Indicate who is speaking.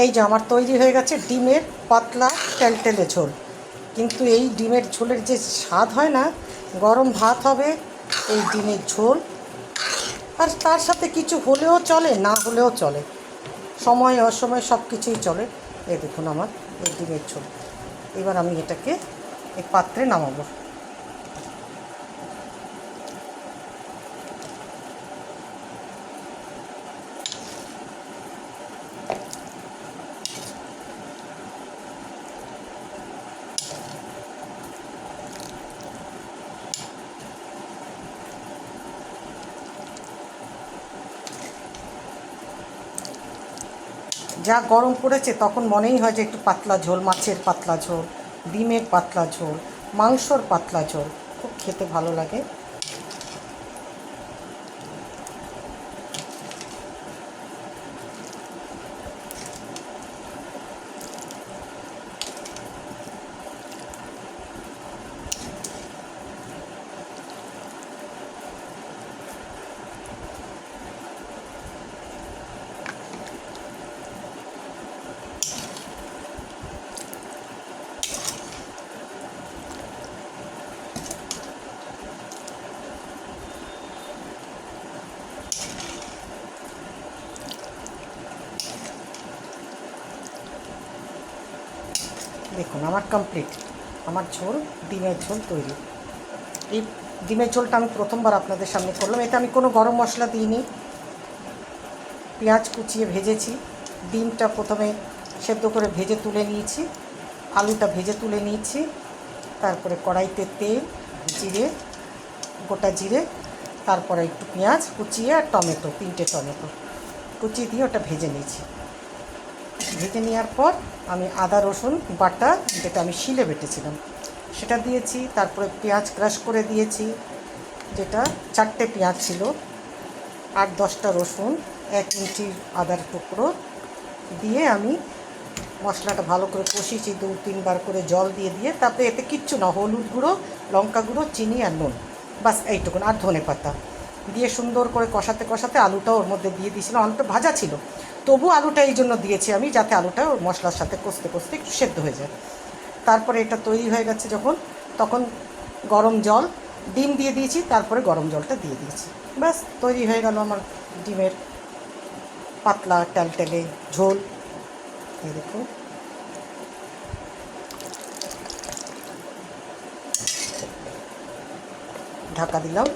Speaker 1: এই যে আমার তৈরি হয়ে গেছে ডিমের পাতলা টেলটেলে ঝোল। কিন্তু এই ডিমের ঝোলের যে স্বাদ হয় না, গরম ভাত হবে, এই ডিমের ঝোল, আর তার সাথে কিছু হলেও চলে, না হলেও চলে, সময় অসময় সব কিছুই চলে। এই দেখুন আমার এই ডিমের ঝোল। এবার আমি এটাকে এই পাত্রে নামাবো। যা গরম পড়েছে তখন মনেই হয় যে একটু পাতলা ঝোল, মাছের পাতলা ঝোল, ডিমের পাতলা ঝোল, মাংসর পাতলা ঝোল, খুব খেতে ভালো লাগে। দেখুন আমার কমপ্লিট, আমার ঝোল, ডিমের ঝোল তৈরি। এই ডিমের ঝোলটা আমি প্রথমবার আপনাদের সামনে করলাম। এতে আমি কোনো গরম মশলা দিইনি, পেঁয়াজ কুচিয়ে ভেজেছি, ডিমটা প্রথমে সেদ্ধ করে ভেজে তুলে নিয়েছি, আলুটা ভেজে তুলে নিয়েছি, তারপরে কড়াইতে তেল, জিরে, গোটা জিরে, তারপরে একটু পেঁয়াজ কুচিয়ে আর টমেটো, 3টে টমেটো কুচিয়ে দিয়ে ওটা ভেজে নিয়েছি। ভেজে নেওয়ার পর আমি আদা রসুন বাটা, যেটা আমি শিলে বেটেছিলাম, সেটা দিয়েছি। তারপরে পেঁয়াজ ক্রাশ করে দিয়েছি, যেটা 4টে পেঁয়াজ ছিল, 8-10টা রসুন, 1 ইঞ্চি আদার টুকরো দিয়ে আমি মশলাটা ভালো করে কষিয়েছি, 2-3 বার করে জল দিয়ে তারপরে এতে কিচ্ছু না, হলুদ গুঁড়ো, লঙ্কা গুঁড়ো, চিনি আর নুন, বাস এইটুকুন, আর ধনে পাতা দিয়ে সুন্দর করে কষাতে কষাতে আলুটাও ওর মধ্যে দিয়ে দিয়েছিলাম। আলুটা ভাজা ছিল, তবু আলুটা এই জন্য দিয়েছি আমি, যাতে আলুটা ওর মশলার সাথে কষতে কষতে একটু সেদ্ধ হয়ে যায়। তারপরে এটা তৈরি হয়ে গেছে যখন, তখন গরম জল, ডিম দিয়ে দিয়েছি, তারপরে গরম জলটা দিয়ে দিয়েছি, ব্যাস তৈরি হয়ে গেল আমার ডিমের পাতলা টেলটেলে ঝোল। এই দেখুন, ঢাকা দিলাম।